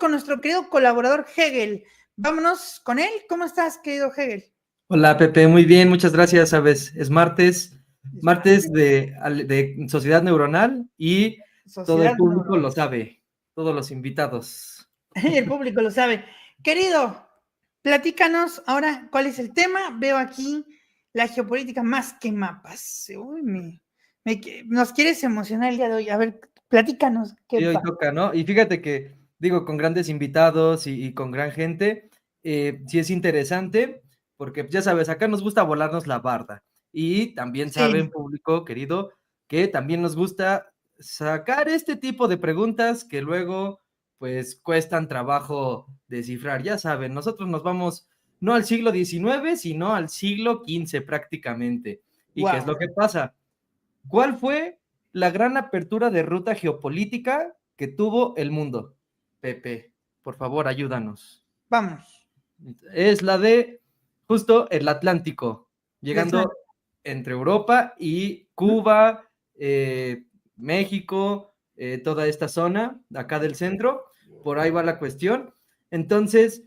con nuestro querido colaborador Hegel. Vámonos con él. ¿Cómo estás, querido Hegel? Hola, Pepe, muy bien, muchas gracias. Sabes, es martes de Sociedad Neuronal y todo el Sociedad público Neuronal. lo sabe, todos los invitados. El público lo sabe. Querido, platícanos ahora cuál es el tema. Veo aquí la geopolítica más que mapas. Uy, nos quieres emocionar el día de hoy. A ver, platícanos. Sí, hoy toca, ¿no? Y fíjate que, digo, con grandes invitados y con gran gente, sí es interesante, porque ya sabes, acá nos gusta volarnos la barda. Y también saben, Sí. público querido, que también nos gusta sacar este tipo de preguntas que luego, pues, cuestan trabajo descifrar. Ya saben, nosotros nos vamos no al siglo XIX, sino al siglo XV prácticamente. ¿Y qué es lo que pasa? ¿Cuál fue la gran apertura de ruta geopolítica que tuvo el mundo? Pepe, por favor, ayúdanos. Vamos. Es la de justo el Atlántico, El llegando Atlántico. entre Europa y Cuba, México, toda esta zona acá del centro. Por ahí va la cuestión. Entonces,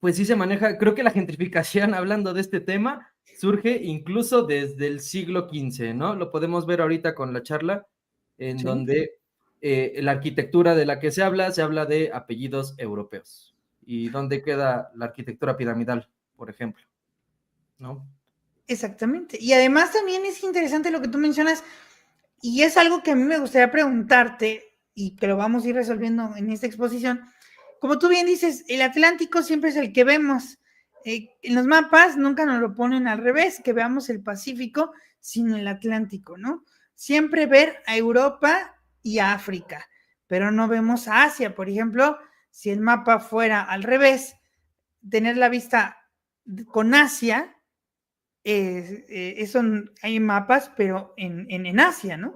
pues sí se maneja, creo que la gentrificación, hablando de este tema, surge incluso desde el siglo XV, ¿no? Lo podemos ver ahorita con la charla, en Sí. donde la arquitectura de la que se habla de apellidos europeos. ¿Y dónde queda la arquitectura piramidal, por ejemplo? ¿No? Exactamente. Y además también es interesante lo que tú mencionas, y es algo que a mí me gustaría preguntarte, y que lo vamos a ir resolviendo en esta exposición. Como tú bien dices, el Atlántico siempre es el que vemos. En los mapas nunca nos lo ponen al revés, que veamos el Pacífico, sino el Atlántico, ¿no? Siempre ver a Europa y a África, pero no vemos a Asia. Por ejemplo, si el mapa fuera al revés, tener la vista con Asia, eso hay mapas, pero en Asia, ¿no?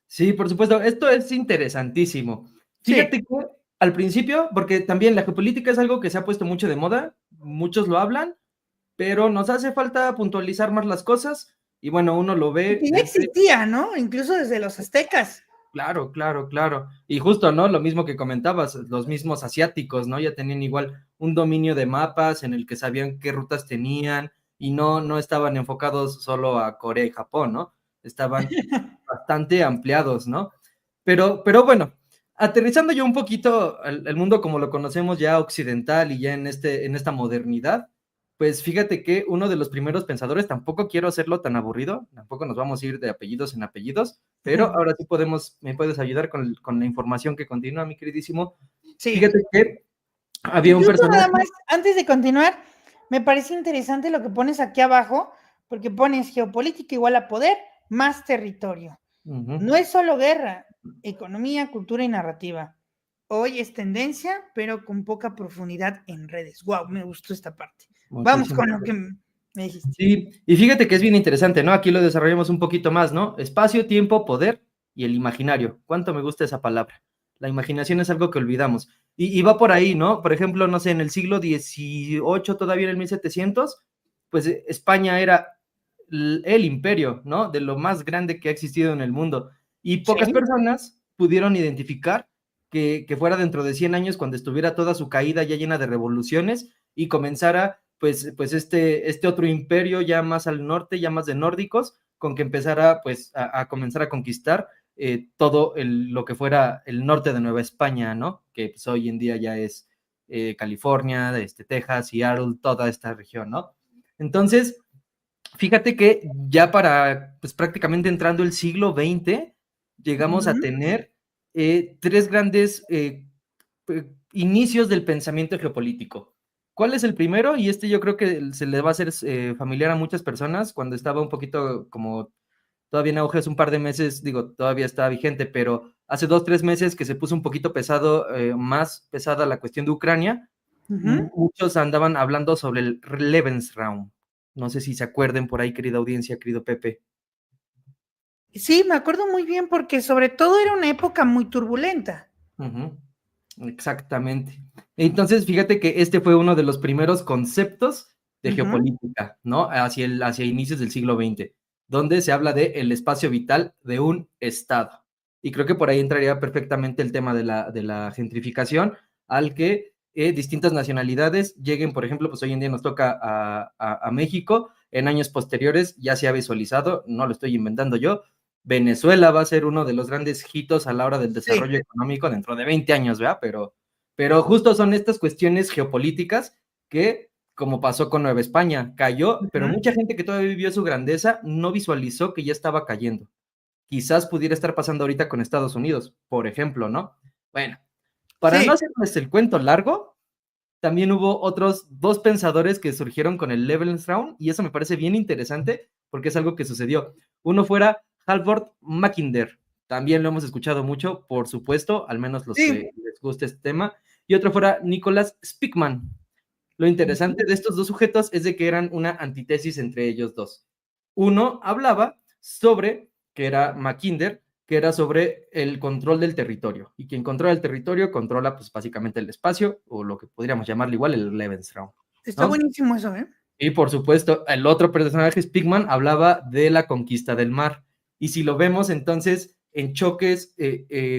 Sí, por supuesto, esto es interesantísimo. Sí. Fíjate que al principio, porque también la geopolítica es algo que se ha puesto mucho de moda, muchos lo hablan, pero nos hace falta puntualizar más las cosas y bueno, uno lo Y ve que ya desde... existía, ¿no? Incluso desde los aztecas. Claro, claro, claro. Y justo, ¿no? Lo mismo que comentabas, los mismos asiáticos, ¿no? Ya tenían igual un dominio de mapas en el que sabían qué rutas tenían y no estaban enfocados solo a Corea y Japón, ¿no? Estaban bastante ampliados, ¿no? Pero bueno, aterrizando yo un poquito el mundo como lo conocemos ya occidental y ya en esta modernidad, pues fíjate que uno de los primeros pensadores, tampoco quiero hacerlo tan aburrido, tampoco nos vamos a ir de apellidos en apellidos, pero ahora sí me puedes ayudar con la información que continúa, mi queridísimo. Sí. Fíjate que había un Incluso personaje... nada más, antes de continuar, me parece interesante lo que pones aquí abajo, porque pones geopolítica igual a poder más territorio. No es solo guerra, economía, cultura y narrativa. Hoy es tendencia, pero con poca profundidad en redes. Wow, me gustó esta parte. Vamos Muchísimo. con lo que me dijiste. Sí, y fíjate que es bien interesante, ¿no? Aquí lo desarrollamos un poquito más, ¿no? Espacio, tiempo, poder y el imaginario. ¿Cuánto me gusta esa palabra? La imaginación es algo que olvidamos. Y va por ahí, ¿no? Por ejemplo, no sé, en el siglo XVIII, todavía en el 1700, pues España era el imperio, ¿no? De lo más grande que ha existido en el mundo. Y pocas Sí. personas pudieron identificar que fuera dentro de 100 años, cuando estuviera toda su caída ya llena de revoluciones y comenzara pues este otro imperio ya más al norte, ya más de nórdicos, con que empezara pues a comenzar a conquistar todo lo que fuera el norte de Nueva España, ¿no? Que pues, hoy en día ya es California, Texas, Seattle, toda esta región, ¿no? Entonces, fíjate que ya para pues prácticamente entrando el siglo XX, llegamos a tener tres grandes inicios del pensamiento geopolítico. ¿Cuál es el primero? Y este yo creo que se le va a hacer familiar a muchas personas cuando estaba un poquito como todavía en auge hace un par de meses, digo, todavía está vigente, pero hace 2, 3 meses que se puso un poquito pesado, más pesada la cuestión de Ucrania, muchos andaban hablando sobre el Lebensraum. No sé si se acuerden por ahí, querida audiencia, querido Pepe. Sí, me acuerdo muy bien porque sobre todo era una época muy turbulenta. Exactamente. Entonces, fíjate que este fue uno de los primeros conceptos de geopolítica, ¿no? Hacia inicios del siglo XX, donde se habla de el espacio vital de un estado. Y creo que por ahí entraría perfectamente el tema de la gentrificación, al que distintas nacionalidades lleguen, por ejemplo, pues hoy en día nos toca a México, en años posteriores ya se ha visualizado, no lo estoy inventando yo, Venezuela va a ser uno de los grandes hitos a la hora del desarrollo económico dentro de 20 años, ¿verdad? Pero justo son estas cuestiones geopolíticas que, como pasó con Nueva España, cayó, pero mucha gente que todavía vivió su grandeza no visualizó que ya estaba cayendo. Quizás pudiera estar pasando ahorita con Estados Unidos, por ejemplo, ¿no? Bueno, para no hacerles el cuento largo, también hubo otros dos pensadores que surgieron con el Lebensraum, y eso me parece bien interesante porque es algo que sucedió. Uno fuera Halvard Mackinder, también lo hemos escuchado mucho, por supuesto, al menos los que les guste este tema, y otro fuera Nicholas Spickman. Lo interesante de estos dos sujetos es de que eran una antítesis entre ellos dos. Uno hablaba sobre, que era Mackinder, que era sobre el control del territorio, y quien controla el territorio controla pues básicamente el espacio, o lo que podríamos llamarle igual el Lebensraum, ¿no? Está buenísimo eso, ¿eh? Y por supuesto, el otro personaje, Spickman, hablaba de la conquista del mar. Y si lo vemos entonces en choques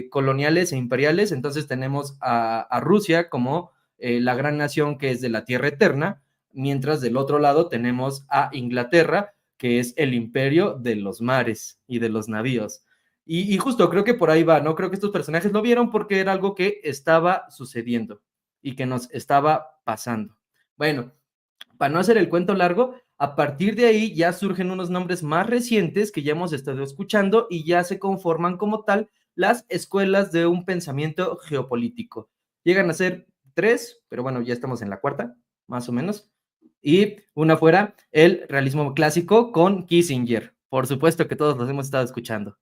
coloniales e imperiales, entonces tenemos a Rusia como la gran nación que es de la tierra eterna, mientras del otro lado tenemos a Inglaterra, que es el imperio de los mares y de los navíos. Y justo creo que por ahí va, ¿no? Creo que estos personajes lo vieron porque era algo que estaba sucediendo y que nos estaba pasando. Bueno, para no hacer el cuento largo, a partir de ahí ya surgen unos nombres más recientes que ya hemos estado escuchando y ya se conforman como tal las escuelas de un pensamiento geopolítico. Llegan a ser 3, pero bueno, ya estamos en la cuarta, más o menos. Y una fuera el realismo clásico con Kissinger. Por supuesto que todos los hemos estado escuchando.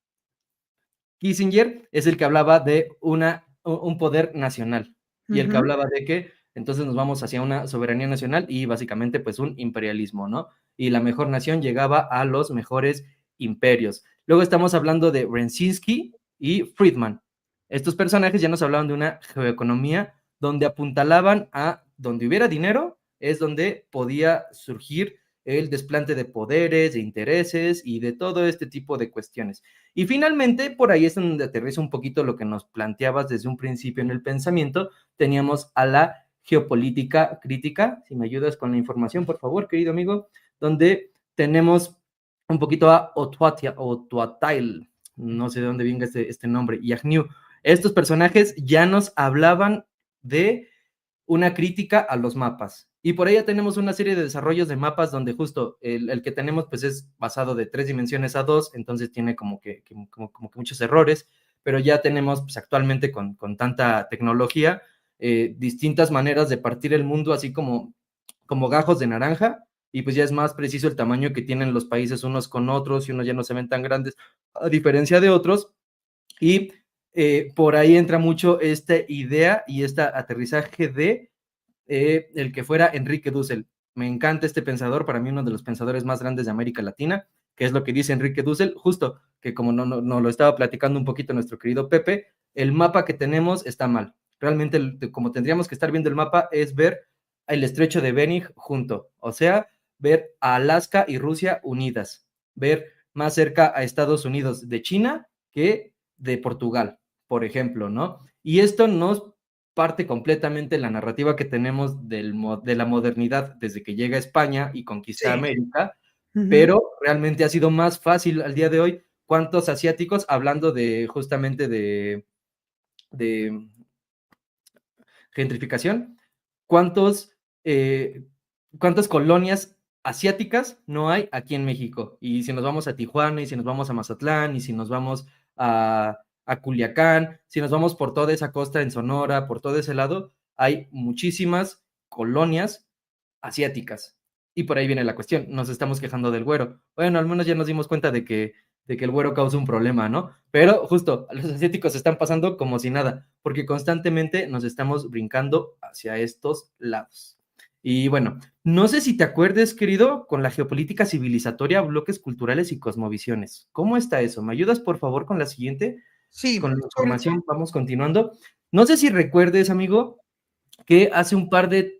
Kissinger es el que hablaba de un poder nacional y el que hablaba de que entonces nos vamos hacia una soberanía nacional y básicamente pues un imperialismo, ¿no? Y la mejor nación llegaba a los mejores imperios. Luego estamos hablando de Brzezinski y Friedman. Estos personajes ya nos hablaban de una geoeconomía donde apuntalaban a donde hubiera dinero, es donde podía surgir el desplante de poderes, de intereses y de todo este tipo de cuestiones. Y finalmente, por ahí es donde aterriza un poquito lo que nos planteabas desde un principio en el pensamiento, teníamos a la geopolítica crítica, si me ayudas con la información, por favor, querido amigo, donde tenemos un poquito a Otuatail, no sé de dónde venga este nombre, y Agnew. Estos personajes ya nos hablaban de una crítica a los mapas. Y por ahí ya tenemos una serie de desarrollos de mapas donde justo el que tenemos pues es basado de 3 dimensiones a 2, entonces tiene como que muchos errores, pero ya tenemos pues actualmente con tanta tecnología distintas maneras de partir el mundo así como gajos de naranja, y pues ya es más preciso el tamaño que tienen los países unos con otros y unos ya no se ven tan grandes a diferencia de otros. Y por ahí entra mucho esta idea y este aterrizaje de el que fuera Enrique Dussel. Me encanta este pensador, para mí uno de los pensadores más grandes de América Latina, que es lo que dice Enrique Dussel, justo que como no lo estaba platicando un poquito nuestro querido Pepe, el mapa que tenemos está mal. Realmente, como tendríamos que estar viendo el mapa, es ver el estrecho de Bering junto, o sea, ver a Alaska y Rusia unidas, ver más cerca a Estados Unidos de China que de Portugal, por ejemplo, ¿no? Y esto nos parte completamente la narrativa que tenemos de la modernidad desde que llega a España y conquista América, pero realmente ha sido más fácil al día de hoy. ¿Cuántos asiáticos, hablando de justamente de gentrificación, cuántas colonias asiáticas no hay aquí en México? Y si nos vamos a Tijuana, y si nos vamos a Mazatlán, y si nos vamos a Culiacán, si nos vamos por toda esa costa en Sonora, por todo ese lado, hay muchísimas colonias asiáticas. Y por ahí viene la cuestión, nos estamos quejando del güero. Bueno, al menos ya nos dimos cuenta de que el güero causa un problema, ¿no? Pero justo, los asiáticos están pasando como si nada, porque constantemente nos estamos brincando hacia estos lados. Y bueno, no sé si te acuerdes, querido, con la geopolítica civilizatoria, bloques culturales y cosmovisiones. ¿Cómo está eso? ¿Me ayudas, por favor, con la siguiente? Sí. Con la información, vamos continuando. No sé si recuerdes, amigo, que hace un par de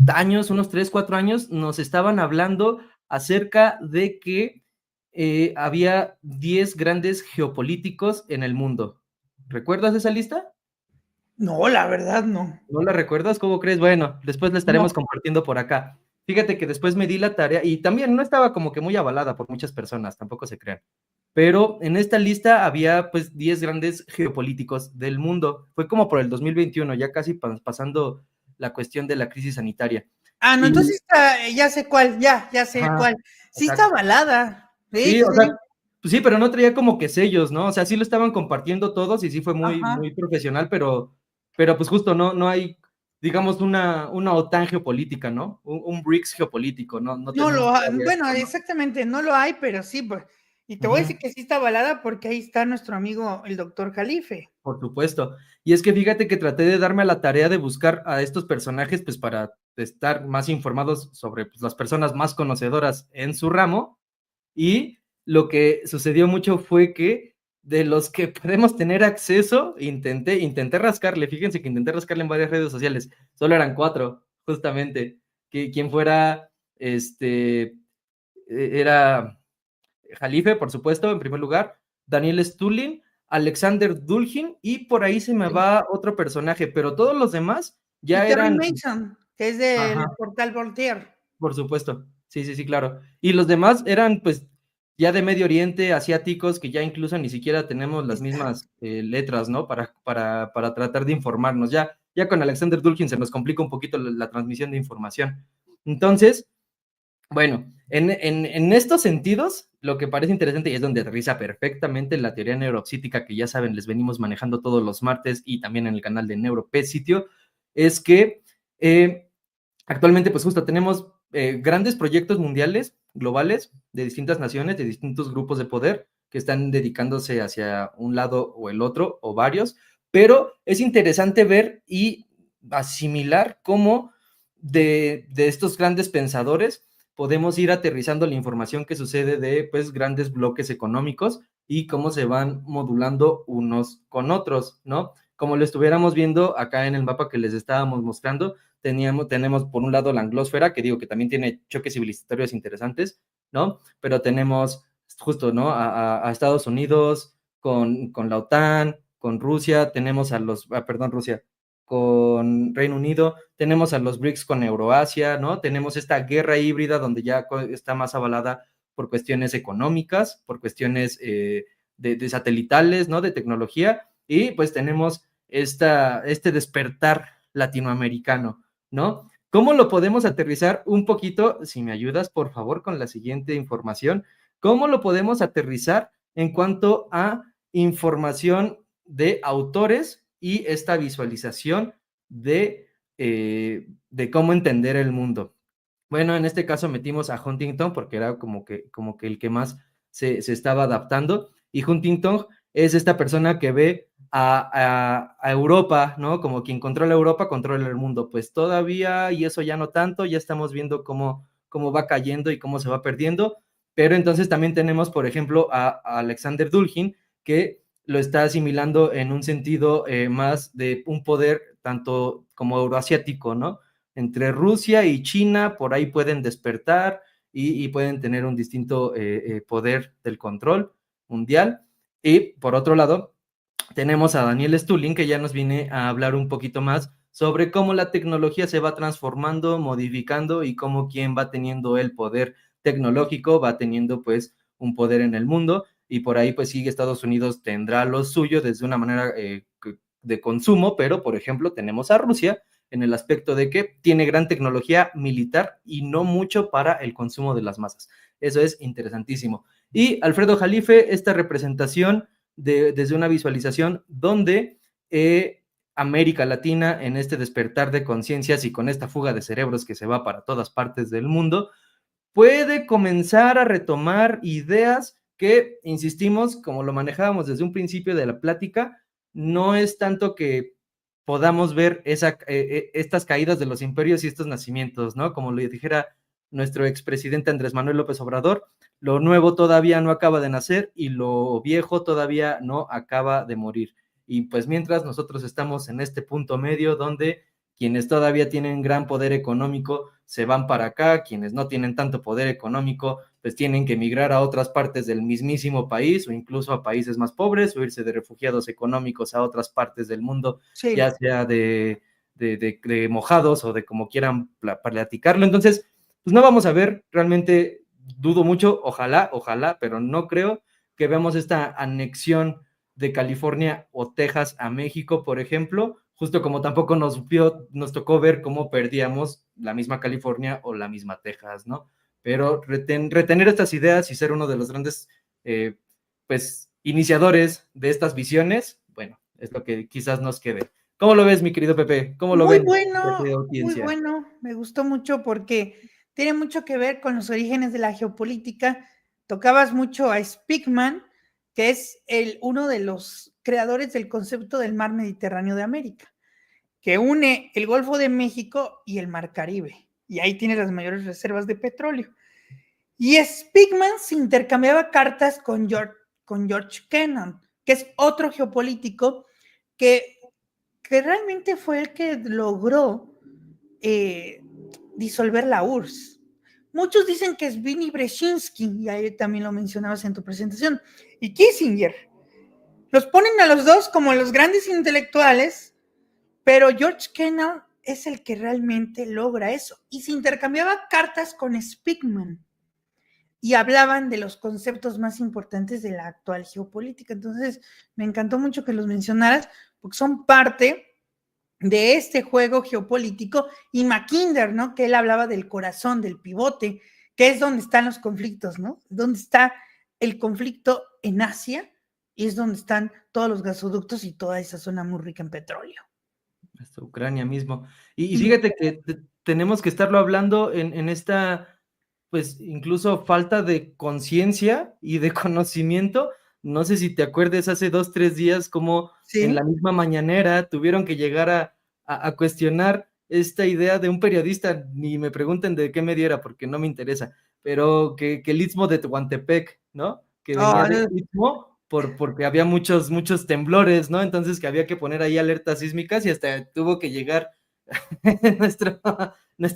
años, unos 3, 4 años, nos estaban hablando acerca de que había 10 grandes geopolíticos en el mundo. ¿Recuerdas esa lista? No, la verdad no. ¿No la recuerdas? ¿Cómo crees? Bueno, después la estaremos No. compartiendo por acá. Fíjate que después me di la tarea y también no estaba como que muy avalada por muchas personas, tampoco se crean. Pero en esta lista había pues 10 grandes geopolíticos del mundo. Fue como por el 2021, ya casi pasando la cuestión de la crisis sanitaria. Ah, no, Y, entonces ya sé cuál, ya sé ajá, cuál. Sí está exacto. avalada. Sí, Sí, o sea, sí. pues sí, pero no traía como que sellos, ¿no? O sea, sí lo estaban compartiendo todos y sí fue muy, Ajá. muy profesional, pero pues justo no hay, digamos, una OTAN geopolítica, ¿no? Un BRICS geopolítico, no No tenemos todavía bueno, esto, ¿no? exactamente, no lo hay, pero sí, pues. Y te voy a Ujú. decir que sí está avalada porque ahí está nuestro amigo, el doctor Jalife. Por supuesto. Y es que fíjate que traté de darme a la tarea de buscar a estos personajes, pues para estar más informados sobre pues, las personas más conocedoras en su ramo. Y lo que sucedió mucho fue que de los que podemos tener acceso, intenté rascarle, fíjense que intenté rascarle en varias redes sociales, solo eran 4, justamente, que quien fuera, era Jalife, por supuesto, en primer lugar, Daniel Stulin, Alexander Dulgin, y por ahí se me va otro personaje, pero todos los demás Y ya Terry eran, Mason, que es del ajá, portal Voltaire. por supuesto. Sí, sí, sí, claro. Y los demás eran, pues, ya de Medio Oriente, asiáticos, que ya incluso ni siquiera tenemos las Exacto. mismas letras, ¿no? Para tratar de informarnos. Ya con Alexander Dulgin se nos complica un poquito la transmisión de información. Entonces, bueno, en estos sentidos, lo que parece interesante y es donde aterriza perfectamente la teoría neuropsítica que ya saben, les venimos manejando todos los martes y también en el canal de NeuroP Sitio, es que actualmente, pues justo tenemos grandes proyectos mundiales, globales, de distintas naciones, de distintos grupos de poder que están dedicándose hacia un lado o el otro, o varios, pero es interesante ver y asimilar cómo de estos grandes pensadores podemos ir aterrizando la información que sucede de pues grandes bloques económicos y cómo se van modulando unos con otros, ¿no? Como lo estuviéramos viendo acá en el mapa que les estábamos mostrando, tenemos por un lado la anglósfera, que digo que también tiene choques civilizatorios interesantes, ¿no? Pero tenemos justo, ¿no? A Estados Unidos con la OTAN, con Rusia, tenemos perdón, Rusia, con Reino Unido, tenemos a los BRICS con Euroasia, ¿no? Tenemos esta guerra híbrida donde ya está más avalada por cuestiones económicas, por cuestiones de satelitales, ¿no? De tecnología, y pues tenemos este despertar latinoamericano, ¿no? ¿Cómo lo podemos aterrizar un poquito? Si me ayudas, por favor, con la siguiente información. ¿Cómo lo podemos aterrizar en cuanto a información de autores y esta visualización de cómo entender el mundo? Bueno, en este caso metimos a Huntington porque era como que el que más se estaba adaptando. Y Huntington es esta persona que ve a Europa, ¿no? Como quien controla Europa, controla el mundo. Pues todavía, y eso ya no tanto, ya estamos viendo cómo va cayendo y cómo se va perdiendo. Pero entonces también tenemos, por ejemplo, a Alexander Dulgin, que lo está asimilando en un sentido más de un poder tanto como euroasiático, ¿no? Entre Rusia y China, por ahí pueden despertar y pueden tener un distinto poder del control mundial. Y por otro lado, tenemos a Daniel Stulin, que ya nos viene a hablar un poquito más sobre cómo la tecnología se va transformando, modificando y cómo quien va teniendo el poder tecnológico va teniendo pues un poder en el mundo y por ahí pues sigue Estados Unidos tendrá lo suyo desde una manera de consumo, pero por ejemplo tenemos a Rusia en el aspecto de que tiene gran tecnología militar y no mucho para el consumo de las masas. Eso es interesantísimo. Y Alfredo Jalife, esta representación desde una visualización donde América Latina, en este despertar de conciencias y con esta fuga de cerebros que se va para todas partes del mundo, puede comenzar a retomar ideas que, insistimos, como lo manejábamos desde un principio de la plática, no es tanto que podamos ver estas caídas de los imperios y estos nacimientos, ¿no? Como lo dijera nuestro expresidente Andrés Manuel López Obrador, lo nuevo todavía no acaba de nacer y lo viejo todavía no acaba de morir. Y pues mientras nosotros estamos en este punto medio donde quienes todavía tienen gran poder económico se van para acá, quienes no tienen tanto poder económico, pues pues tienen que emigrar a otras partes del mismísimo país o incluso a países más pobres o irse de refugiados económicos a otras partes del mundo, Sí. ya sea de mojados o de como quieran platicarlo. Entonces, pues no vamos a ver, realmente dudo mucho, ojalá, pero no creo que veamos esta anexión de California o Texas a México, por ejemplo, justo como tampoco nos tocó ver cómo perdíamos la misma California o la misma Texas, ¿no? Pero retener estas ideas y ser uno de los grandes, pues, iniciadores de estas visiones, bueno, es lo que quizás nos quede. ¿Cómo lo ves, mi querido Pepe? ¿Cómo lo ven, Muy bueno, me gustó mucho porque tiene mucho que ver con los orígenes de la geopolítica. Tocabas mucho a Speakman, que es uno de los creadores del concepto del mar Mediterráneo de América, que une el Golfo de México y el Mar Caribe, y ahí tiene las mayores reservas de petróleo. Y Speakman se intercambiaba cartas con George Kennan, que es otro geopolítico que realmente fue el que logró disolver la URSS. Muchos dicen que es Vinny Brzezinski, y ahí también lo mencionabas en tu presentación, y Kissinger. Los ponen a los dos como los grandes intelectuales, pero George Kennan es el que realmente logra eso. Y se intercambiaba cartas con Speakman y hablaban de los conceptos más importantes de la actual geopolítica. Entonces, me encantó mucho que los mencionaras, porque son parte de este juego geopolítico, y Mackinder, ¿no? Que él hablaba del corazón, del pivote, que es donde están los conflictos, ¿no? Donde está el conflicto en Asia, y es donde están todos los gasoductos y toda esa zona muy rica en petróleo. Hasta Ucrania mismo. Y fíjate que tenemos que estarlo hablando en esta, pues incluso falta de conciencia y de conocimiento. No sé si te acuerdes hace 2, 3 días como ¿Sí? En la misma mañanera tuvieron que llegar a cuestionar esta idea de un periodista, ni me pregunten de qué medio era porque no me interesa, pero que el Istmo de Tehuantepec, ¿no? Que venía del Istmo porque había muchos temblores, ¿no? Entonces que había que poner ahí alertas sísmicas y hasta tuvo que llegar nuestros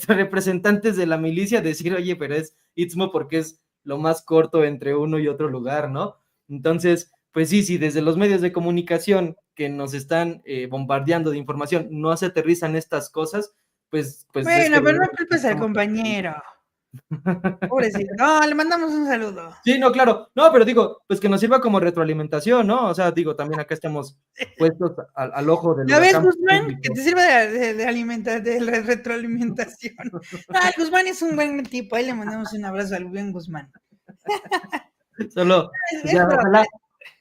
representantes de la milicia a decir, oye, pero es Istmo porque es lo más corto entre uno y otro lugar, ¿no? Entonces, pues sí, desde los medios de comunicación que nos están bombardeando de información no se aterrizan estas cosas, pues bueno, pero no culpes al compañero. Pobrecito. No, le mandamos un saludo. Sí, no, claro. No, pero digo, pues que nos sirva como retroalimentación, ¿no? O sea, digo, también acá estamos puestos al ojo del huracán. ¿Ya ves, Guzmán? Público. Que te sirva de retroalimentación. Guzmán es un buen tipo. Ahí le mandamos un abrazo al buen Guzmán. Solo, pues ya,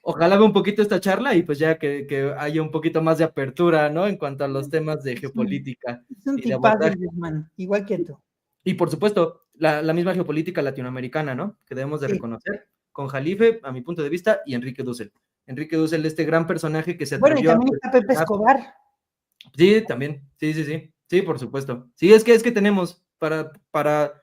ojalá vea un poquito esta charla y pues ya que haya un poquito más de apertura, ¿no? En cuanto a los temas de geopolítica. Es un tipazo, Guzmán, igual que tú. Y por supuesto, la misma geopolítica latinoamericana, ¿no? Que debemos de reconocer, con Jalife, a mi punto de vista, y Enrique Dussel. Enrique Dussel, este gran personaje que se atrevió. Bueno, y también está Pepe Escobar. Sí, también, sí, por supuesto. Sí, es que tenemos, para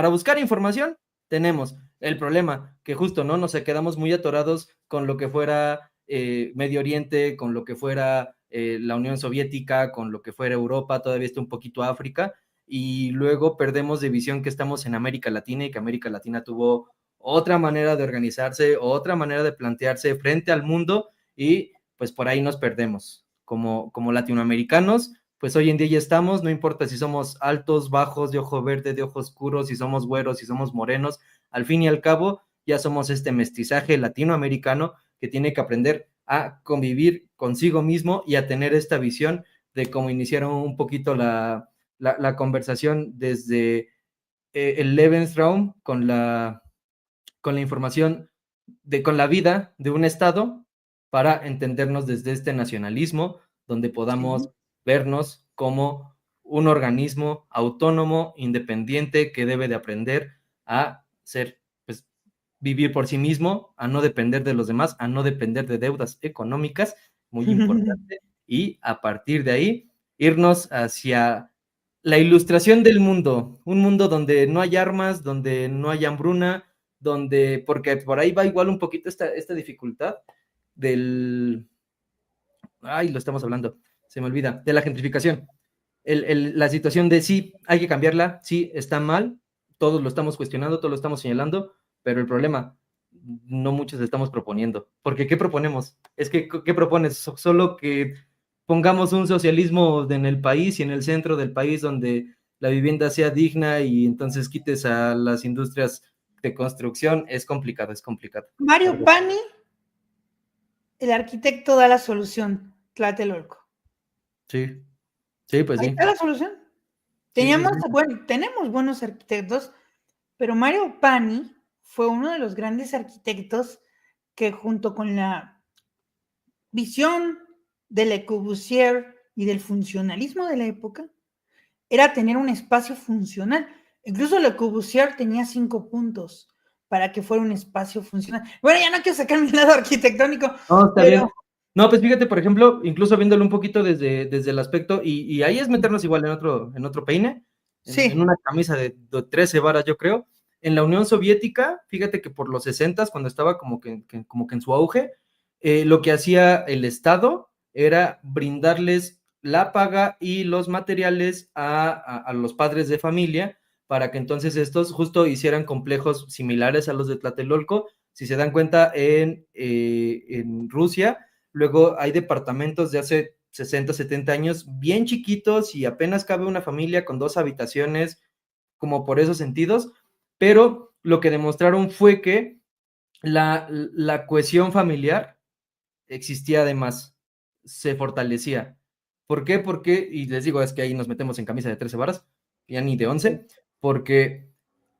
buscar información, tenemos el problema, que justo, ¿no? Nos quedamos muy atorados con lo que fuera Medio Oriente, con lo que fuera la Unión Soviética, con lo que fuera Europa, todavía está un poquito África, y luego perdemos de visión que estamos en América Latina y que América Latina tuvo otra manera de organizarse, otra manera de plantearse frente al mundo, y pues por ahí nos perdemos. Como latinoamericanos, pues hoy en día ya estamos, no importa si somos altos, bajos, de ojo verde, de ojo oscuro, si somos güeros, si somos morenos, al fin y al cabo ya somos este mestizaje latinoamericano que tiene que aprender a convivir consigo mismo y a tener esta visión de cómo iniciaron un poquito la conversación desde el Lebensraum con la información con la vida de un Estado para entendernos desde este nacionalismo, donde podamos vernos como un organismo autónomo, independiente, que debe de aprender a ser, pues, vivir por sí mismo, a no depender de los demás, a no depender de deudas económicas, muy importante, y a partir de ahí irnos hacia la ilustración del mundo, un mundo donde no hay armas, donde no hay hambruna, porque por ahí va igual un poquito esta dificultad lo estamos hablando, se me olvida, de la gentrificación. La situación de sí, hay que cambiarla, sí, está mal, todos lo estamos cuestionando, todos lo estamos señalando, pero el problema, no muchos estamos proponiendo, porque ¿qué proponemos? Es que, ¿qué propones? Solo que pongamos un socialismo en el país y en el centro del país donde la vivienda sea digna y entonces quites a las industrias de construcción, es complicado, Mario ¿verdad? Pani, el arquitecto, da la solución, Tlatelolco. Sí, sí, pues Ahí sí, está la solución. sí, sí, sí. Tenemos buenos arquitectos, pero Mario Pani fue uno de los grandes arquitectos que junto con la visión de Le Corbusier y del funcionalismo de la época, era tener un espacio funcional. Incluso Le Corbusier tenía 5 puntos para que fuera un espacio funcional. Bueno, ya no quiero sacar mi lado arquitectónico, No, está pero... bien. No, pues fíjate, por ejemplo, incluso viéndolo un poquito desde el aspecto, y ahí es meternos igual en otro peine, en Sí, una camisa de 13 varas, yo creo. En la Unión Soviética, fíjate que por los 60, cuando estaba como que en su auge, lo que hacía el Estado era brindarles la paga y los materiales a los padres de familia para que entonces estos justo hicieran complejos similares a los de Tlatelolco. Si se dan cuenta, en Rusia, luego hay departamentos de hace 60, 70 años bien chiquitos y apenas cabe una familia con 2 habitaciones, como por esos sentidos, pero lo que demostraron fue que la cohesión familiar existía además, se fortalecía. ¿Por qué? Porque, y les digo, es que ahí nos metemos en camisa de 13 varas, ya ni de 11, porque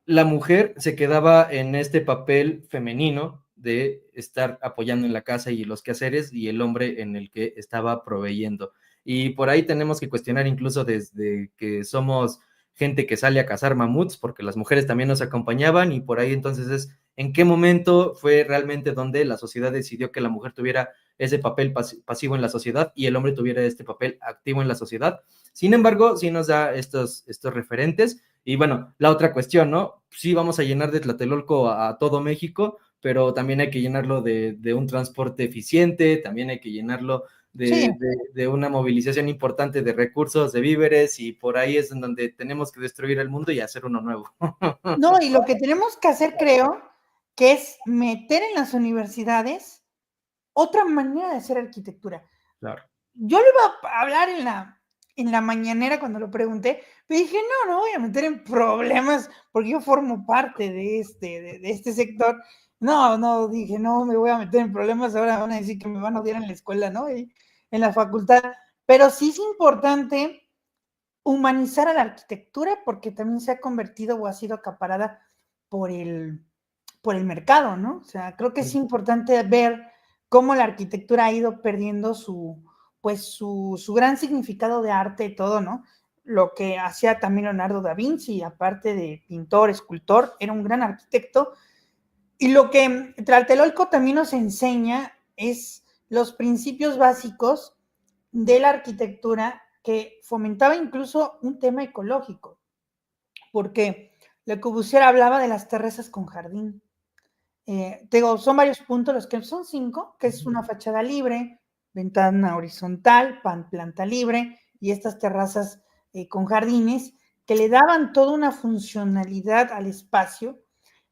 la mujer se quedaba en este papel femenino de estar apoyando en la casa y los quehaceres y el hombre en el que estaba proveyendo. Y por ahí tenemos que cuestionar incluso desde que somos gente que sale a cazar mamuts, porque las mujeres también nos acompañaban y por ahí entonces es en qué momento fue realmente donde la sociedad decidió que la mujer tuviera ese papel pasivo en la sociedad y el hombre tuviera este papel activo en la sociedad. Sin embargo, sí nos da estos referentes. Y bueno, la otra cuestión, ¿no? Sí, vamos a llenar de Tlatelolco a todo México, pero también hay que llenarlo de un transporte eficiente, también hay que llenarlo sí. de una movilización importante de recursos, de víveres, y por ahí es en donde tenemos que destruir el mundo y hacer uno nuevo. No, y lo que tenemos que hacer, creo, que es meter en las universidades otra manera de hacer arquitectura. Claro. Yo le iba a hablar en la mañanera cuando lo pregunté, pero dije, no, no voy a meter en problemas porque yo formo parte de este sector. No, no, dije, no, me voy a meter en problemas, ahora van a decir que me van a odiar en la escuela, ¿no? Y en la facultad. Pero sí es importante humanizar a la arquitectura porque también se ha convertido o ha sido acaparada por por el mercado, ¿no? O sea, creo que es importante ver cómo la arquitectura ha ido perdiendo su gran significado de arte y todo, ¿no? Lo que hacía también Leonardo da Vinci, aparte de pintor, escultor, era un gran arquitecto. Y lo que Tlatelolco también nos enseña es los principios básicos de la arquitectura que fomentaba incluso un tema ecológico, porque Le Corbusier hablaba de las terrazas con jardín. Digo, son varios puntos, los que son 5, que es una fachada libre, ventana horizontal, planta libre y estas terrazas con jardines que le daban toda una funcionalidad al espacio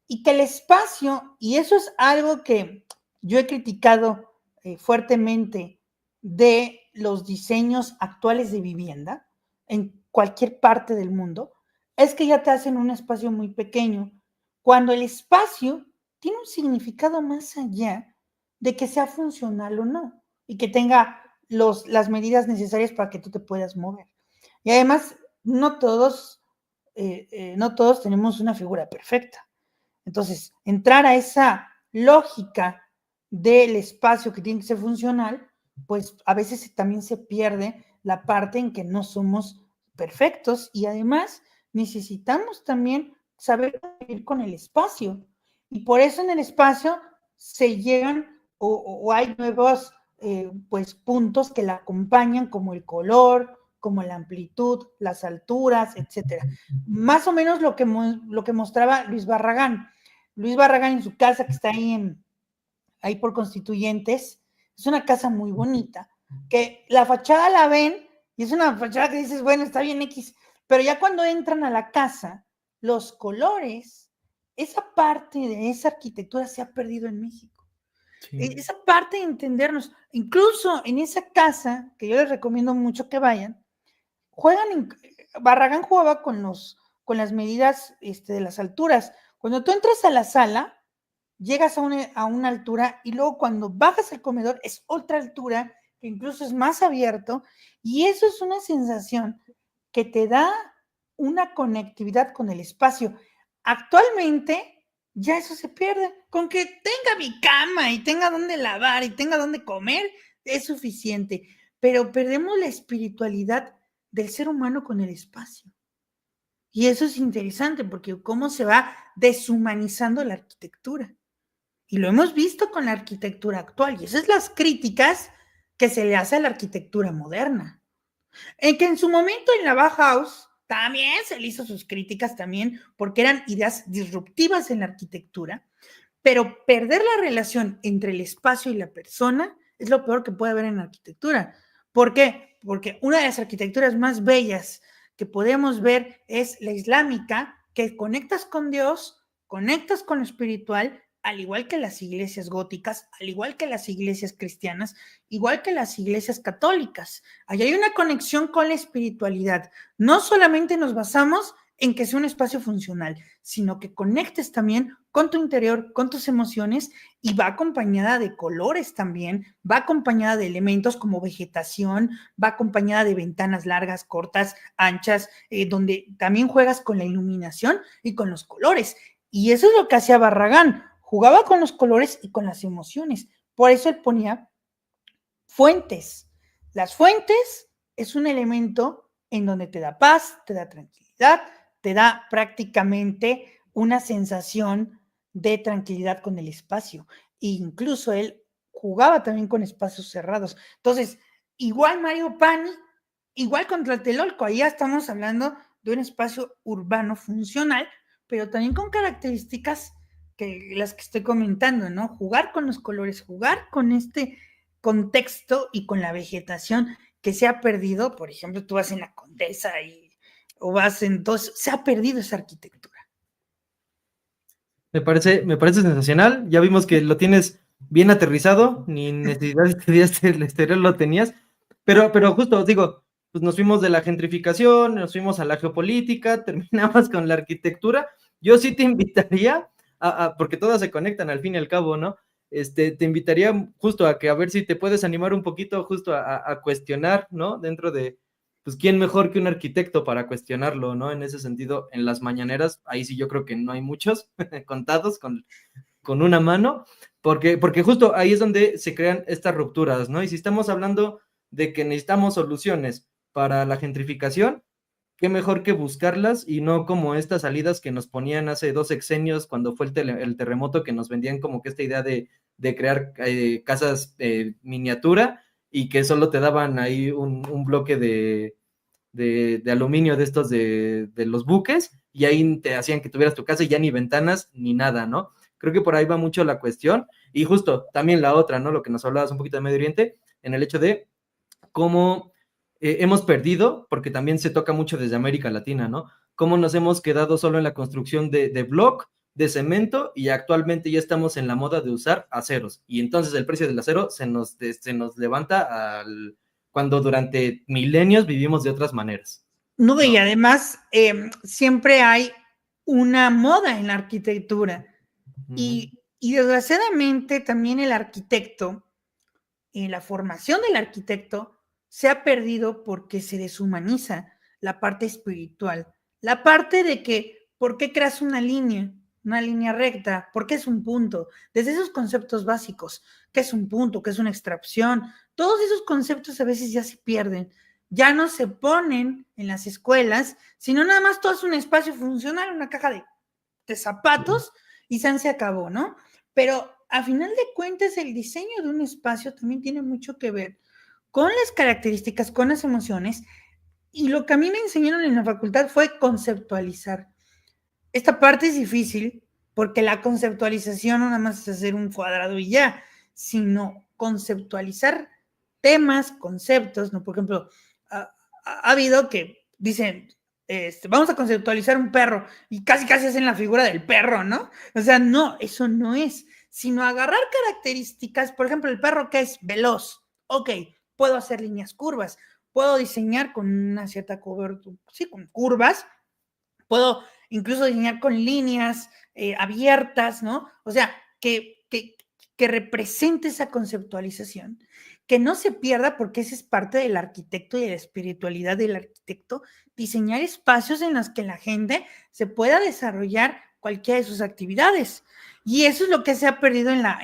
y que el espacio, y eso es algo que yo he criticado fuertemente de los diseños actuales de vivienda en cualquier parte del mundo, es que ya te hacen un espacio muy pequeño, cuando el espacio tiene un significado más allá de que sea funcional o no, y que tenga las medidas necesarias para que tú te puedas mover. Y además, no todos tenemos una figura perfecta. Entonces, entrar a esa lógica del espacio que tiene que ser funcional, pues a veces también se pierde la parte en que no somos perfectos y además necesitamos también saber vivir con el espacio. Y por eso en el espacio se llegan o hay nuevos pues puntos que la acompañan como el color, como la amplitud, las alturas, etcétera. Más o menos lo que mostraba Luis Barragán. Luis Barragán en su casa que está ahí por Constituyentes, es una casa muy bonita, que la fachada la ven y es una fachada que dices, bueno, está bien X, pero ya cuando entran a la casa, los colores esa parte de esa arquitectura se ha perdido en México. Sí. Esa parte de entendernos, incluso en esa casa, que yo les recomiendo mucho que vayan, Barragán jugaba con las medidas de las alturas. Cuando tú entras a la sala, llegas a una altura y luego cuando bajas al comedor es otra altura, que incluso es más abierto, y eso es una sensación que te da una conectividad con el espacio. Actualmente ya eso se pierde. Con que tenga mi cama y tenga donde lavar y tenga donde comer, es suficiente. Pero perdemos la espiritualidad del ser humano con el espacio. Y eso es interesante porque cómo se va deshumanizando la arquitectura. Y lo hemos visto con la arquitectura actual. Y esas son las críticas que se le hace a la arquitectura moderna. En que en su momento en la Bauhaus también se le hizo sus críticas también porque eran ideas disruptivas en la arquitectura, pero perder la relación entre el espacio y la persona es lo peor que puede haber en la arquitectura. ¿Por qué? Porque una de las arquitecturas más bellas que podemos ver es la islámica, que conectas con Dios, conectas con lo espiritual, al igual que las iglesias góticas, al igual que las iglesias cristianas, igual que las iglesias católicas. Allí hay una conexión con la espiritualidad. No solamente nos basamos en que sea un espacio funcional, sino que conectes también con tu interior, con tus emociones, y va acompañada de colores también, va acompañada de elementos como vegetación, va acompañada de ventanas largas, cortas, anchas, donde también juegas con la iluminación y con los colores. Y eso es lo que hacía Barragán, jugaba con los colores y con las emociones. Por eso él ponía fuentes. Las fuentes es un elemento en donde te da paz, te da tranquilidad, te da prácticamente una sensación de tranquilidad con el espacio. E incluso él jugaba también con espacios cerrados. Entonces, igual Mario Pani, igual con Tlatelolco, ahí ya estamos hablando de un espacio urbano funcional, pero también con características que las que estoy comentando, ¿no? Jugar con los colores, jugar con este contexto y con la vegetación que se ha perdido. Por ejemplo, tú vas en la Condesa o vas en dos, se ha perdido esa arquitectura. Me parece sensacional. Ya vimos que lo tienes bien aterrizado, ni necesidad de el exterior lo tenías. Pero justo, digo, pues nos fuimos de la gentrificación, nos fuimos a la geopolítica, terminamos con la arquitectura. Yo sí te invitaría, porque todas se conectan al fin y al cabo, ¿no? Te invitaría justo a que a ver si te puedes animar un poquito justo a cuestionar, ¿no? Dentro de, pues, ¿quién mejor que un arquitecto para cuestionarlo, ¿no? En ese sentido, en las mañaneras, ahí sí yo creo que no hay muchos contados con una mano, porque justo ahí es donde se crean estas rupturas, ¿no? Y si estamos hablando de que necesitamos soluciones para la gentrificación, qué mejor que buscarlas y no como estas salidas que nos ponían hace 2 sexenios cuando fue el terremoto, que nos vendían como que esta idea de crear casas miniatura y que solo te daban ahí un bloque de aluminio de estos de los buques y ahí te hacían que tuvieras tu casa y ya ni ventanas ni nada, ¿no? Creo que por ahí va mucho la cuestión y justo también la otra, ¿no? Lo que nos hablabas un poquito de Medio Oriente, en el hecho de cómo hemos perdido, porque también se toca mucho desde América Latina, ¿no? Cómo nos hemos quedado solo en la construcción de block, de cemento, y actualmente ya estamos en la moda de usar aceros. Y entonces el precio del acero se nos levanta cuando durante milenios vivimos de otras maneras. No, y además siempre hay una moda en la arquitectura. Y desgraciadamente también el arquitecto, en la formación del arquitecto, se ha perdido porque se deshumaniza la parte espiritual. La parte de que, ¿por qué creas una línea recta? ¿Por qué es un punto? Desde esos conceptos básicos, ¿qué es un punto? ¿Qué es una extracción? Todos esos conceptos a veces ya se pierden, ya no se ponen en las escuelas, sino nada más todo es un espacio funcional, una caja de zapatos y se acabó, ¿no? Pero a final de cuentas el diseño de un espacio también tiene mucho que ver con las características, con las emociones, y lo que a mí me enseñaron en la facultad fue conceptualizar. Esta parte es difícil porque la conceptualización no nada más es hacer un cuadrado y ya, sino conceptualizar temas, conceptos, ¿no? Por ejemplo, ha habido que dicen, vamos a conceptualizar un perro y casi casi hacen la figura del perro, ¿no? O sea, no, eso no es, sino agarrar características, por ejemplo, el perro que es veloz, ok, puedo hacer líneas curvas, puedo diseñar con una cierta cobertura, sí, con curvas, puedo incluso diseñar con líneas abiertas, ¿no? O sea, que represente esa conceptualización, que no se pierda porque esa es parte del arquitecto y de la espiritualidad del arquitecto, diseñar espacios en los que la gente se pueda desarrollar cualquiera de sus actividades. Y eso es lo que se ha perdido en la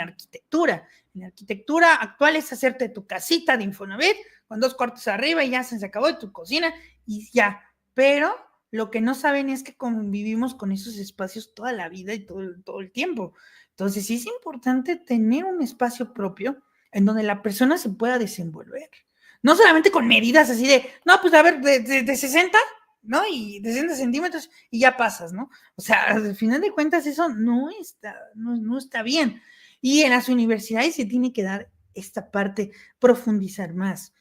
arquitectura. En la arquitectura actual es hacerte tu casita de Infonavit con 2 cuartos arriba y ya se acabó, y tu cocina y ya. Pero lo que no saben es que convivimos con esos espacios toda la vida y todo el tiempo. Entonces, sí es importante tener un espacio propio en donde la persona se pueda desenvolver. No solamente con medidas así de, no, pues a ver, de 60, ¿no? Y de 60 centímetros y ya pasas, ¿no? O sea, al final de cuentas eso no está bien. Y en las universidades se tiene que dar esta parte, profundizar más.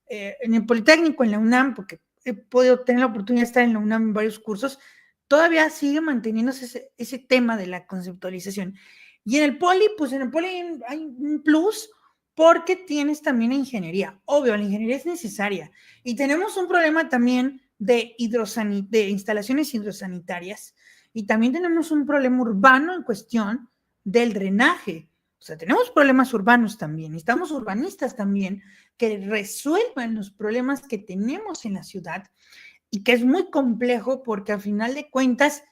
En el Politécnico, en la UNAM, porque he podido tener la oportunidad de estar en la UNAM en varios cursos, todavía sigue manteniéndose ese tema de la conceptualización. Y en el Poli, pues en el Poli hay un plus porque tienes también la ingeniería. Obvio, la ingeniería es necesaria. Y tenemos un problema también de instalaciones hidrosanitarias y también tenemos un problema urbano en cuestión del drenaje. O sea, tenemos problemas urbanos también, necesitamos urbanistas también que resuelvan los problemas que tenemos en la ciudad y que es muy complejo porque al final de cuentas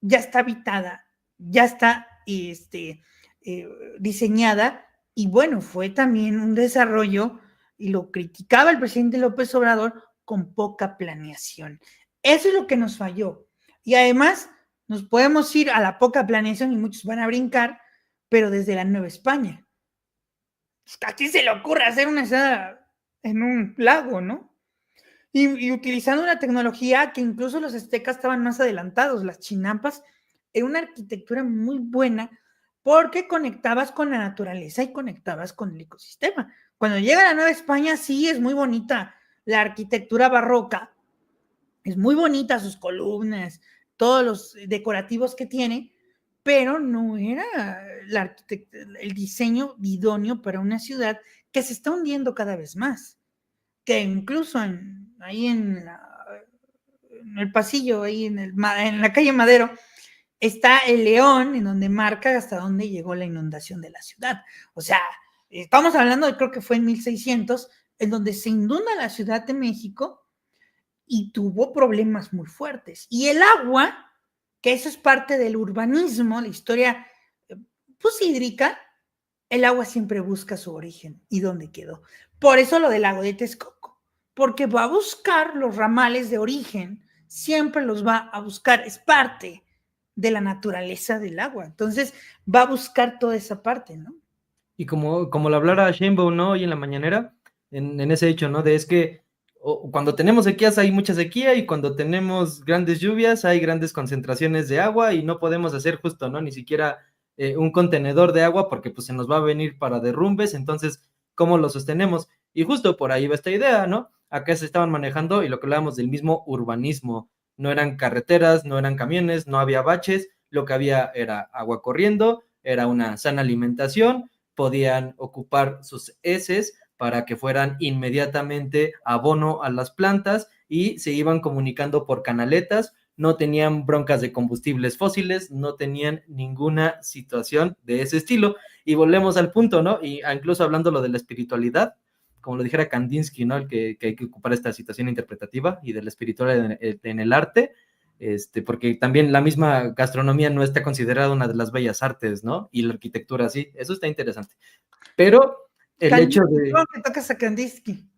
ya está habitada, ya está diseñada y bueno, fue también un desarrollo y lo criticaba el presidente López Obrador con poca planeación. Eso es lo que nos falló. Y además nos podemos ir a la poca planeación y muchos van a brincar, pero desde la Nueva España. ¿A quién se le ocurre hacer una ciudad en un lago, no? Y utilizando una tecnología que incluso los aztecas estaban más adelantados, las chinampas, era una arquitectura muy buena porque conectabas con la naturaleza y conectabas con el ecosistema. Cuando llega la Nueva España, sí es muy bonita la arquitectura barroca, es muy bonita sus columnas, todos los decorativos que tiene, pero no era el diseño idóneo para una ciudad que se está hundiendo cada vez más, que incluso ahí en el pasillo, ahí en la calle Madero, está el león en donde marca hasta dónde llegó la inundación de la ciudad. O sea, estamos hablando de, creo que fue en 1600, en donde se inunda la Ciudad de México y tuvo problemas muy fuertes. Y el agua, que eso es parte del urbanismo, la historia pues hídrica, el agua siempre busca su origen y dónde quedó. Por eso lo del lago de Texcoco, porque va a buscar los ramales de origen, siempre los va a buscar, es parte de la naturaleza del agua. Entonces va a buscar toda esa parte, ¿no? Y como lo hablara Sheinbaum, ¿no? Hoy en la mañanera, en ese hecho, ¿no? De es que cuando tenemos sequías hay mucha sequía y cuando tenemos grandes lluvias hay grandes concentraciones de agua y no podemos hacer justo, ¿no? Ni siquiera un contenedor de agua porque pues se nos va a venir para derrumbes, entonces, ¿cómo lo sostenemos? Y justo por ahí va esta idea, ¿no? Acá se estaban manejando y lo que hablábamos del mismo urbanismo, no eran carreteras, no eran camiones, no había baches, lo que había era agua corriendo, era una sana alimentación, podían ocupar sus heces para que fueran inmediatamente abono a las plantas y se iban comunicando por canaletas, no tenían broncas de combustibles fósiles, no tenían ninguna situación de ese estilo. Y volvemos al punto, ¿no? Y incluso hablando lo de la espiritualidad, como lo dijera Kandinsky, ¿no? Que hay que ocupar esta situación interpretativa y de la espiritualidad en el arte, porque también la misma gastronomía no está considerada una de las bellas artes, ¿no? Y la arquitectura sí, eso está interesante. Pero el hecho de... ¿Cómo que tocas a Kandinsky?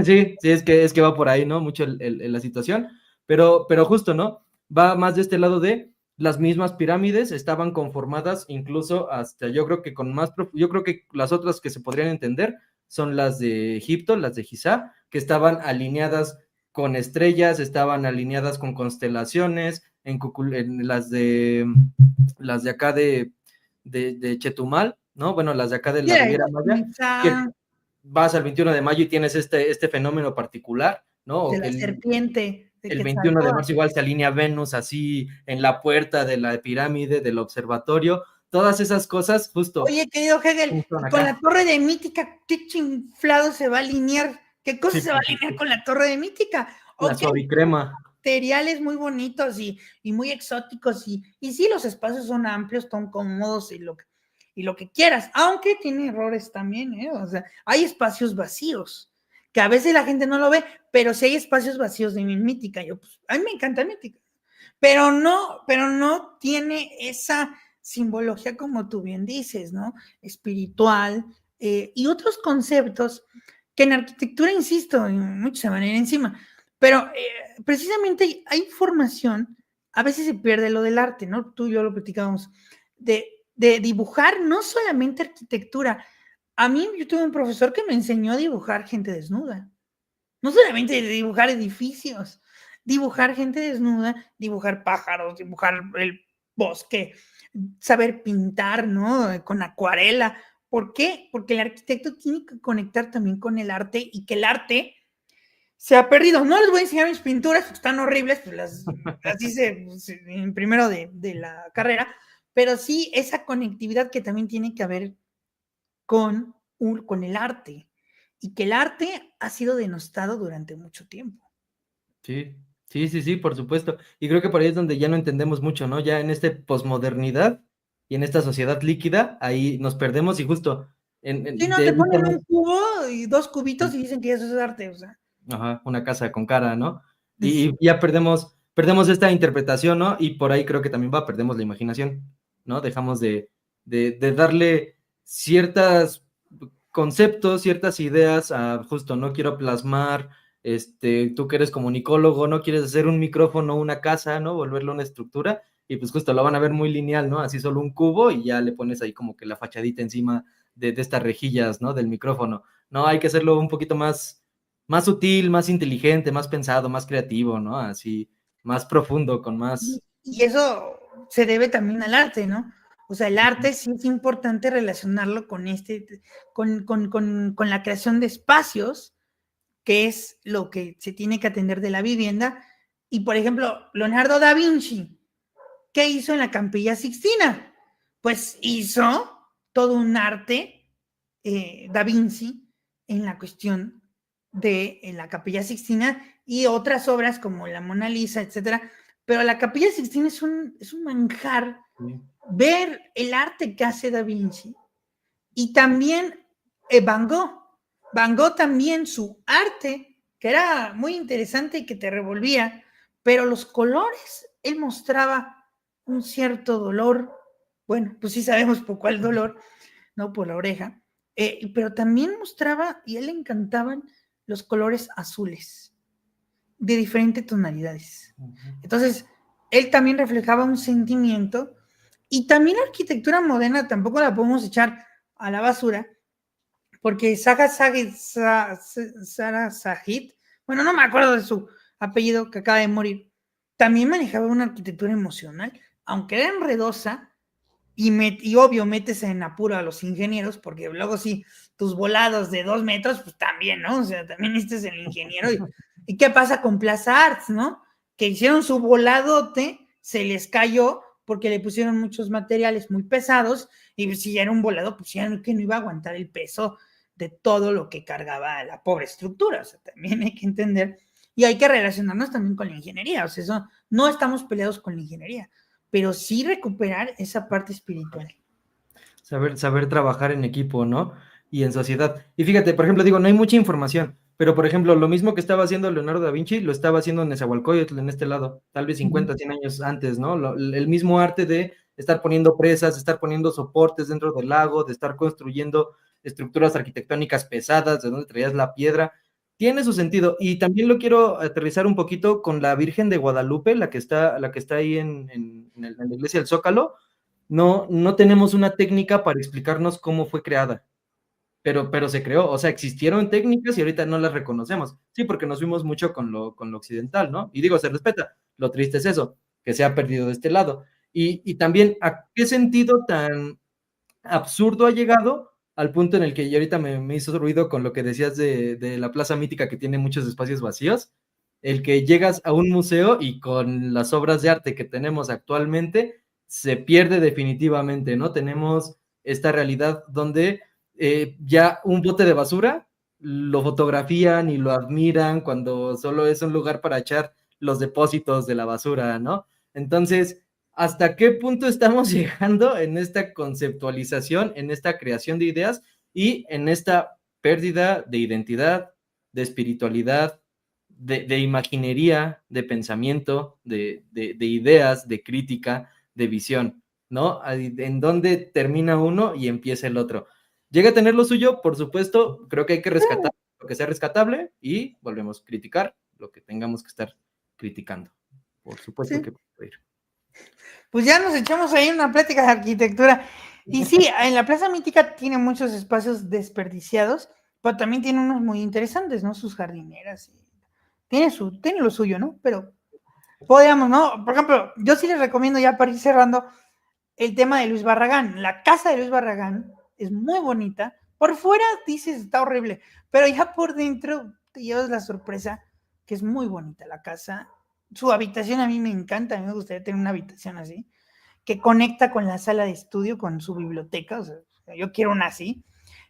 Sí, sí, es que va por ahí, ¿no? Mucho la situación, pero justo, ¿no? Va más de este lado de las mismas pirámides estaban conformadas incluso hasta, yo creo que con más, yo creo que las otras que se podrían entender son las de Egipto, las de Giza, que estaban alineadas con estrellas, estaban alineadas con constelaciones, en las de acá de Chetumal, ¿no? Bueno, las de acá de la Yeah, Riviera Maya, que vas al 21 de mayo y tienes este fenómeno particular ¿no? O De que la serpiente, de el 21 de marzo Quetzalcóatl. igual se alinea Venus así en la puerta de la pirámide, del observatorio, todas esas cosas justo Oye, querido Hegel, son y con la acá. torre de Mítica, ¿qué chinflado se va a alinear? ¿Qué cosa Sí, se va a pues, alinear con la torre de Mítica? la Ok, suavicrema. materiales muy bonitos y muy exóticos, y sí, los espacios son amplios, son cómodos y lo que quieras, aunque tiene errores también, ¿eh? O sea, hay espacios vacíos, que a veces la gente no lo ve, pero sí hay espacios vacíos de mi Mítica. Yo, pues, a mí me encanta Mítica, pero no tiene esa simbología como tú bien dices, ¿no? Espiritual y otros conceptos que en arquitectura, insisto, muchos se van a ir encima, pero precisamente hay formación, a veces se pierde lo del arte, ¿no? Tú y yo lo platicábamos, de dibujar no solamente arquitectura. A mí yo tuve un profesor que me enseñó a dibujar gente desnuda, no solamente dibujar edificios, dibujar gente desnuda, dibujar pájaros, dibujar el bosque, saber pintar, ¿no? Con acuarela. ¿Por qué? Porque el arquitecto tiene que conectar también con el arte y que el arte se ha perdido. No les voy a enseñar mis pinturas, están horribles, pues las hice en primero de la carrera, pero sí esa conectividad que también tiene que haber con el arte y que el arte ha sido denostado durante mucho tiempo. Sí, sí, sí, sí, por supuesto. Y creo que por ahí es donde ya no entendemos mucho, ¿no? Ya en esta posmodernidad y en esta sociedad líquida, ahí nos perdemos y justo Sí, no, te vi ponen un también, cubo y dos cubitos y dicen que eso es arte, o sea. ajá, una casa con cara, ¿no? Es, Y ya perdemos esta interpretación, ¿no? Y por ahí creo que también perdemos la imaginación, ¿no? Dejamos de darle ciertos conceptos, ciertas ideas a justo, no quiero plasmar, tú que eres comunicólogo, no quieres hacer un micrófono, una casa, ¿no? Volverlo una estructura, y pues justo lo van a ver muy lineal, ¿no? Así solo un cubo y ya le pones ahí como que la fachadita encima de estas rejillas, ¿no? Del micrófono. No, hay que hacerlo un poquito más sutil, más inteligente, más pensado, más creativo, ¿no? Así, más profundo, con más... y eso se debe también al arte, ¿no? O sea, el arte sí es importante relacionarlo con con la creación de espacios, que es lo que se tiene que atender de la vivienda. Y por ejemplo, Leonardo da Vinci, ¿qué hizo en la Capilla Sixtina? Pues hizo todo un arte, Da Vinci, en la cuestión de en la Capilla Sixtina y otras obras como la Mona Lisa, etcétera. Pero la Capilla Sixtina es un manjar. Sí. Ver el arte que hace Da Vinci y también Van Gogh. Van Gogh también su arte, que era muy interesante y que te revolvía, pero los colores, él mostraba un cierto dolor. Bueno, pues sí sabemos por cuál dolor, ¿no? Por la oreja. Pero también mostraba, y a él le encantaban los colores azules, de diferentes tonalidades. Entonces, él también reflejaba un sentimiento, y también la arquitectura moderna tampoco la podemos echar a la basura, porque Sarah Sahid, bueno, no me acuerdo de su apellido que acaba de morir, también manejaba una arquitectura emocional, aunque era enredosa, y obvio metes en apuro a los ingenieros, porque luego sí, tus volados de 2 metros, pues también, ¿no? O sea, también este es el ingeniero. ¿Y qué pasa con Plaza Arts, no? Que hicieron su voladote, se les cayó porque le pusieron muchos materiales muy pesados, y si ya era un volado, pues ya que no iba a aguantar el peso de todo lo que cargaba la pobre estructura. O sea, también hay que entender y hay que relacionarnos también con la ingeniería. O sea, eso, no estamos peleados con la ingeniería, pero sí recuperar esa parte espiritual. Saber trabajar en equipo, ¿no? Y en sociedad. Y fíjate, por ejemplo, digo, no hay mucha información, pero por ejemplo, lo mismo que estaba haciendo Leonardo da Vinci, lo estaba haciendo en Nezahualcóyotl, en este lado, tal vez 50, 100 años antes, ¿no? El mismo arte de estar poniendo presas, de estar poniendo soportes dentro del lago, de estar construyendo estructuras arquitectónicas pesadas, de donde traías la piedra, tiene su sentido. Y también lo quiero aterrizar un poquito con la Virgen de Guadalupe, la que está ahí en la iglesia del Zócalo. No tenemos una técnica para explicarnos cómo fue creada, pero se creó, o sea, existieron técnicas y ahorita no las reconocemos. Sí, porque nos fuimos mucho con lo occidental, ¿no? Y digo, se respeta. Lo triste es eso, que se ha perdido de este lado. Y también, ¿a qué sentido tan absurdo ha llegado al punto en el que yo ahorita me hizo ruido con lo que decías de la plaza mítica que tiene muchos espacios vacíos, el que llegas a un museo y con las obras de arte que tenemos actualmente se pierde definitivamente, ¿no? Tenemos esta realidad donde ya un bote de basura lo fotografían y lo admiran cuando solo es un lugar para echar los depósitos de la basura, ¿no? Entonces, ¿hasta qué punto estamos llegando en esta conceptualización, en esta creación de ideas y en esta pérdida de identidad, de espiritualidad, de imaginería, de pensamiento, de ideas, de crítica, de visión, ¿no? En dónde termina uno y empieza el otro. Llega a tener lo suyo, por supuesto, creo que hay que rescatar lo que sea rescatable y volvemos a criticar lo que tengamos que estar criticando. Por supuesto que puede ir. Pues ya nos echamos ahí una plática de arquitectura. Y sí, en la Plaza Mítica tiene muchos espacios desperdiciados, pero también tiene unos muy interesantes, ¿no? Sus jardineras. Tiene lo suyo, ¿no? Pero podríamos, ¿no? Por ejemplo, yo sí les recomiendo ya para ir cerrando el tema de Luis Barragán. La casa de Luis Barragán es muy bonita. Por fuera dices, está horrible, pero ya por dentro te llevas la sorpresa que es muy bonita la casa. Su habitación a mí me encanta, a mí me gustaría tener una habitación así, que conecta con la sala de estudio, con su biblioteca, o sea, yo quiero una así,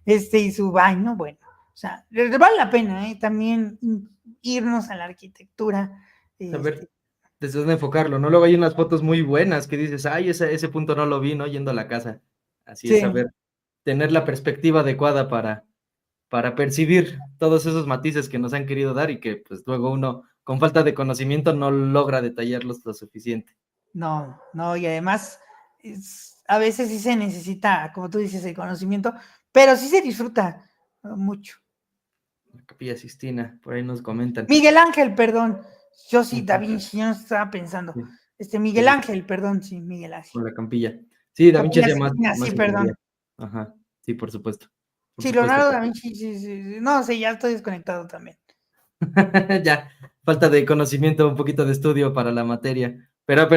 y su baño, bueno, o sea, vale la pena, también irnos a la arquitectura. A ver, desde dónde enfocarlo, ¿no? Luego hay unas fotos muy buenas que dices, ay, ese punto no lo vi, ¿no? Yendo a la casa. Así Sí. es, saber tener la perspectiva adecuada para percibir todos esos matices que nos han querido dar y que pues luego uno con falta de conocimiento no logra detallarlos lo suficiente. No, no, y además a veces sí se necesita, como tú dices, el conocimiento, pero sí se disfruta mucho. La Capilla Sistina, por ahí nos comentan. Miguel Ángel, perdón. Yo sí, Da Vinci, yo no estaba pensando. Miguel Ángel, perdón, sí, Miguel Ángel. Con la Capilla. Sí, Da Vinci hacía más sí, perdón. Ajá, sí, por supuesto. Sí, Leonardo da Vinci, sí. No sé, ya estoy desconectado también. Ya, falta de conocimiento, un poquito de estudio para la materia. Pero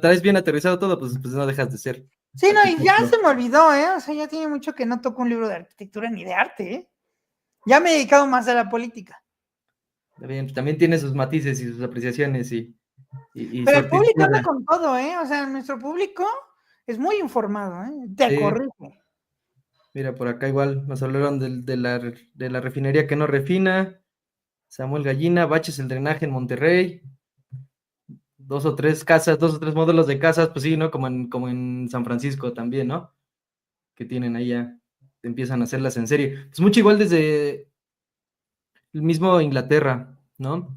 traes bien aterrizado todo, pues no dejas de ser. Sí, no, y ya se me olvidó, O sea, ya tiene mucho que no toco un libro de arquitectura ni de arte, Ya me he dedicado más a la política. Bien, también tiene sus matices y sus apreciaciones Pero el público anda con todo, O sea, nuestro público es muy informado, Te corrijo. Mira, por acá igual nos hablaron de la refinería que no refina. Samuel Gallina, baches el drenaje en Monterrey. 2 o 3 casas, 2 o 3 módulos de casas, pues sí, ¿no? Como en San Francisco también, ¿no? Que tienen ahí ya, empiezan a hacerlas en serie. Pues mucho igual desde el mismo Inglaterra, ¿no?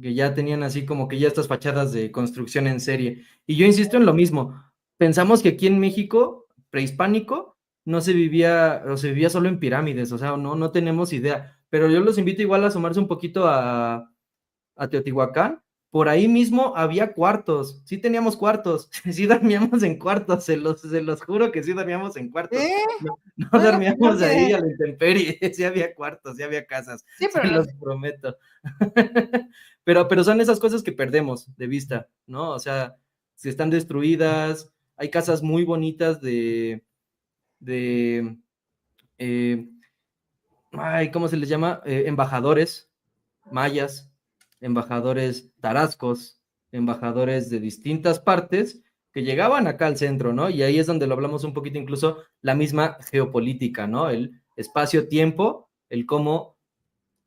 Que ya tenían así como que ya estas fachadas de construcción en serie. Y yo insisto en lo mismo, pensamos que aquí en México, prehispánico, no se vivía, o se vivía solo en pirámides, o sea, no tenemos idea. Pero yo los invito igual a asomarse un poquito a Teotihuacán. Por ahí mismo había cuartos, sí teníamos cuartos, sí dormíamos en cuartos, se los juro que sí dormíamos en cuartos. No dormíamos ahí a la intemperie, sí había cuartos, sí había casas, sí, pero se los prometo. pero son esas cosas que perdemos de vista, ¿no? O sea, si están destruidas, hay casas muy bonitas ¿cómo se les llama? Embajadores mayas, embajadores tarascos, embajadores de distintas partes que llegaban acá al centro, ¿no? Y ahí es donde lo hablamos un poquito, incluso la misma geopolítica, ¿no? El espacio-tiempo, el cómo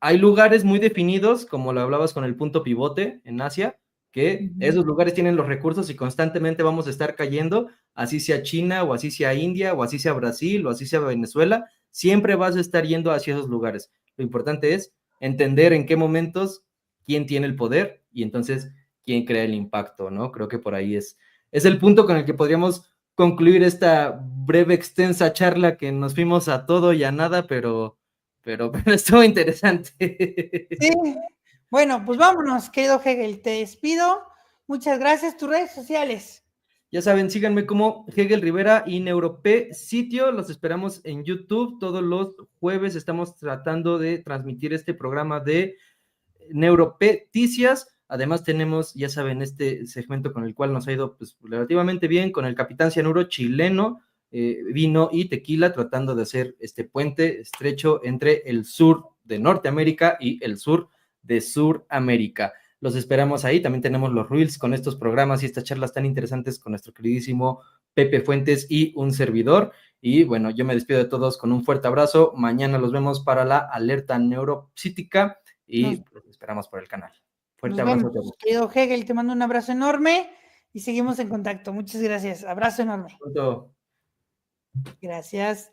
hay lugares muy definidos, como lo hablabas con el punto pivote en Asia, que esos lugares tienen los recursos y constantemente vamos a estar cayendo, así sea China, o así sea India, o así sea Brasil, o así sea Venezuela, siempre vas a estar yendo hacia esos lugares. Lo importante es entender en qué momentos quién tiene el poder y entonces quién crea el impacto, ¿no? Creo que por ahí es el punto con el que podríamos concluir esta breve, extensa charla que nos fuimos a todo y a nada, pero estuvo interesante. Sí, bueno, pues vámonos, querido Hegel, te despido. Muchas gracias. Tus redes sociales. Ya saben, síganme como Hegel Rivera y Neuropé Sitio. Los esperamos en YouTube. Todos los jueves estamos tratando de transmitir este programa de Neuropeticias. Además tenemos, ya saben, este segmento con el cual nos ha ido pues, relativamente bien, con el Capitán Cianuro chileno, vino y tequila, tratando de hacer este puente estrecho entre el sur de Norteamérica y el sur de Suramérica. Los esperamos ahí. También tenemos los Reels con estos programas y estas charlas tan interesantes con nuestro queridísimo Pepe Fuentes y un servidor. Y bueno, yo me despido de todos con un fuerte abrazo. Mañana los vemos para la alerta neuropsítica y los esperamos por el canal. Fuerte abrazo a todos. Querido Hegel, te mando un abrazo enorme y seguimos en contacto. Muchas gracias. Abrazo enorme. Pronto. Gracias.